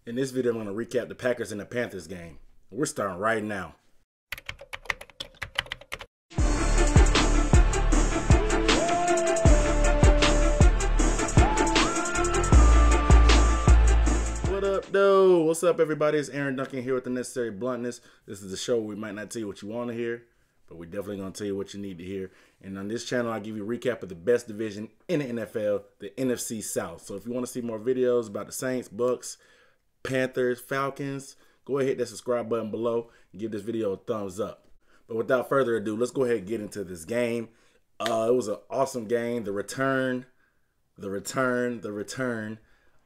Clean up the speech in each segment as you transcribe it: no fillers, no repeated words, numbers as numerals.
In this video, I'm going to recap the Packers and the Panthers game. We're starting right now. What up, though? What's up, everybody? It's Aaron Duncan here with the Necessary Bluntness. This is the show where we might not tell you what you want to hear, but we're definitely going to tell you what you need to hear. And on this channel, I give you a recap of the best division in the NFL, the NFC South. So if you want to see more videos about the Saints, Bucks, Panthers, Falcons, go ahead, hit that subscribe button below and give this video a thumbs up. But without further ado, let's go ahead and get into this game. It was an awesome game. The return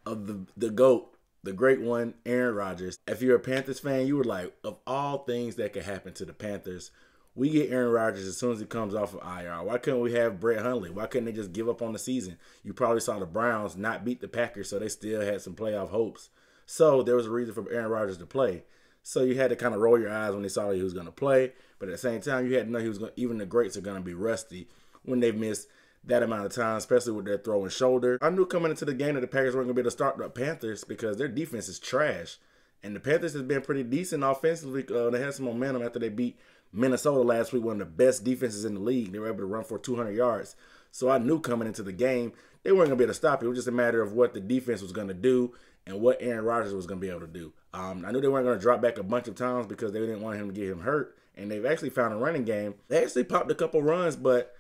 of the GOAT, the great one, Aaron Rodgers. If you're a Panthers fan, you were like, of all things that could happen to the Panthers, we get Aaron Rodgers as soon as he comes off of IR. Why couldn't we have Brett Hundley? Why couldn't they just give up on the season? You probably saw the Browns not beat the Packers, so they still had some playoff hopes. So there was a reason for Aaron Rodgers to play. So you had to kind of roll your eyes when they saw he was going to play. But at the same time, you had to know he was going. Even the greats are going to be rusty when they've missed that amount of time, especially with their throwing shoulder. I knew coming into the game that the Packers weren't going to be able to start the Panthers because their defense is trash. And the Panthers has been pretty decent offensively. They had some momentum after they beat Minnesota last week, one of the best defenses in the league. They were able to run for 200 yards. So I knew coming into the game, they weren't going to be able to stop it. It was just a matter of what the defense was going to do and what Aaron Rodgers was going to be able to do. I knew they weren't going to drop back a bunch of times because they didn't want him to get him hurt. And they've actually found a running game. They actually popped a couple runs, but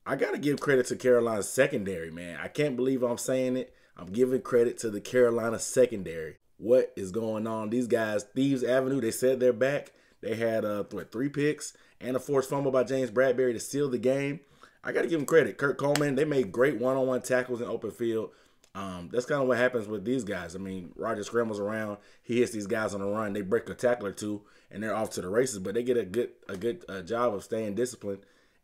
I got to give credit to Carolina's secondary, man. I can't believe I'm saying it. I'm giving credit to the Carolina secondary. What is going on? These guys, Thieves Avenue, they said they're back. They had 3 picks and a forced fumble by James Bradberry to seal the game. I got to give them credit. Kurt Coleman, they made great one-on-one tackles in open field. That's kind of what happens with these guys. I mean, Rodgers scrambles around. He hits these guys on the run. They break a tackle or two, and they're off to the races. But they get a good job of staying disciplined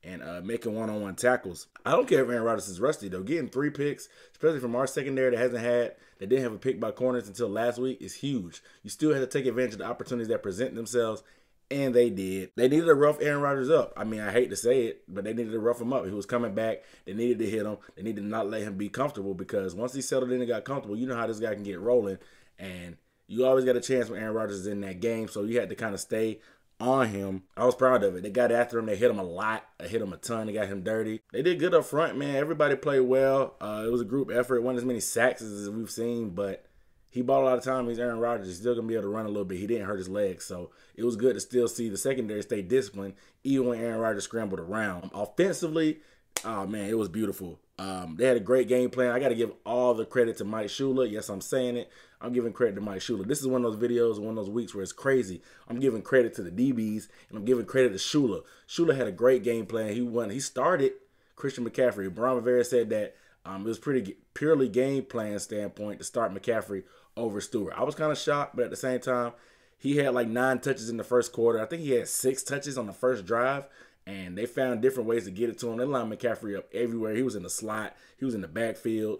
and making one-on-one tackles. I don't care if Aaron Rodgers is rusty, though. Getting 3 picks, especially from our secondary that didn't have a pick by corners until last week, is huge. You still have to take advantage of the opportunities that present themselves, and they did. They needed to rough Aaron Rodgers up. I mean, I hate to say it, but they needed to rough him up. He was coming back. They needed to hit him. They needed to not let him be comfortable because once he settled in and got comfortable, you know how this guy can get rolling. And you always got a chance when Aaron Rodgers is in that game, so you had to kind of stay on him. I was proud of it. They got after him. They hit him a lot. They hit him a ton. They got him dirty. They did good up front, man. Everybody played well. It was a group effort. It wasn't as many sacks as we've seen, but he bought a lot of time. He's Aaron Rodgers. He's still going to be able to run a little bit. He didn't hurt his legs. So it was good to still see the secondary stay disciplined, even when Aaron Rodgers scrambled around. Offensively, oh, man, it was beautiful. They had a great game plan. I got to give all the credit to Mike Shula. Yes, I'm saying it. I'm giving credit to Mike Shula. This is one of those videos, one of those weeks where it's crazy. I'm giving credit to the DBs, and I'm giving credit to Shula. Shula had a great game plan. He started Christian McCaffrey. Brian Rivera said that it was pretty purely game plan standpoint to start McCaffrey over Stewart. I was kind of shocked, but at the same time, he had like 9 touches in the first quarter. I think he had 6 touches on the first drive, and they found different ways to get it to him. They lined McCaffrey up everywhere. He was in the slot. He was in the backfield.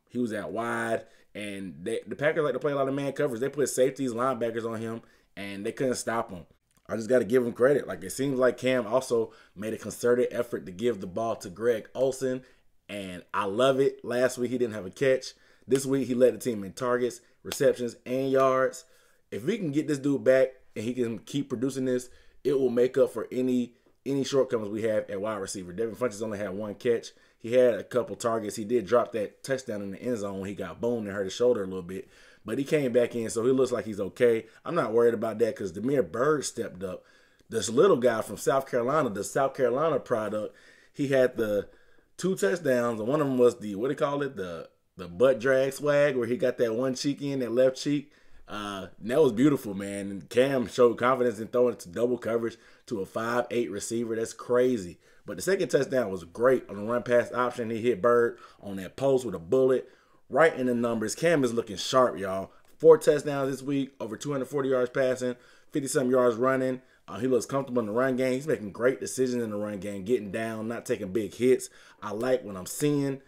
He was out wide, and the Packers like to play a lot of man coverage. They put safeties, linebackers on him, and they couldn't stop him. I just got to give him credit. Like, it seems like Cam also made a concerted effort to give the ball to Greg Olsen, and I love it. Last week, he didn't have a catch. This week, he led the team in targets, receptions, and yards. If we can get this dude back and he can keep producing this, it will make up for any shortcomings we have at wide receiver. Devin Funchess only had 1 catch. He had a couple targets. He did drop that touchdown in the end zone when he got boomed and hurt his shoulder a little bit. But he came back in, so he looks like he's okay. I'm not worried about that because Damiere Byrds stepped up. This little guy from South Carolina, the South Carolina product, he had the 2 touchdowns, and one of them was the, what do you call it, the butt drag swag, where he got that one cheek in, that left cheek. That was beautiful, man. And Cam showed confidence in throwing it to double coverage to a 5'8" receiver. That's crazy. But the second touchdown was great on the run pass option. He hit Bird on that post with a bullet right in the numbers. Cam is looking sharp, y'all. 4 touchdowns this week, over 240 yards passing, 50-something yards running. He looks comfortable in the run game. He's making great decisions in the run game, getting down, not taking big hits. I like what I'm seeing.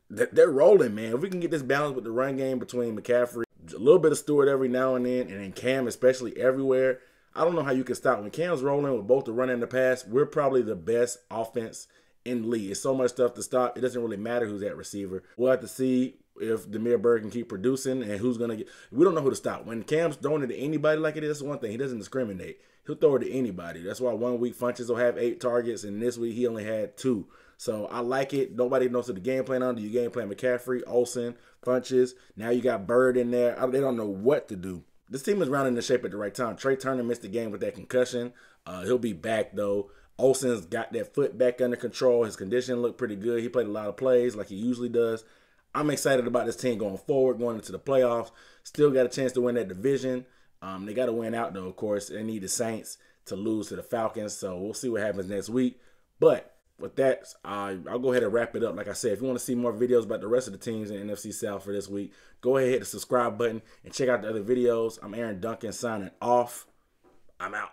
They're rolling, man. If we can get this balance with the run game between McCaffrey, a little bit of Stewart every now and then Cam especially everywhere, I don't know how you can stop. When Cam's rolling with both the run and the pass, we're probably the best offense in the league. It's so much stuff to stop. It doesn't really matter who's at receiver. We'll have to see if Damiere Byrds can keep producing and who's going to get. We don't know who to stop. When Cam's throwing it to anybody like it is, that's one thing. He doesn't discriminate. He'll throw it to anybody. That's why 1 week Funches will have 8 targets, and this week he only had 2. So I like it. Nobody knows what the game plan on. Do you game plan McCaffrey, Olsen, Funches? Now you got Bird in there. They don't know what to do. This team is rounding the shape at the right time. Trey Turner missed the game with that concussion. He'll be back, though. Olsen's got that foot back under control. His condition looked pretty good. He played a lot of plays like he usually does. I'm excited about this team going forward, going into the playoffs. Still got a chance to win that division. They got to win out, though, of course. They need the Saints to lose to the Falcons, so we'll see what happens next week. But with that, I'll go ahead and wrap it up. Like I said, if you want to see more videos about the rest of the teams in the NFC South for this week, go ahead and hit the subscribe button and check out the other videos. I'm Aaron Duncan signing off. I'm out.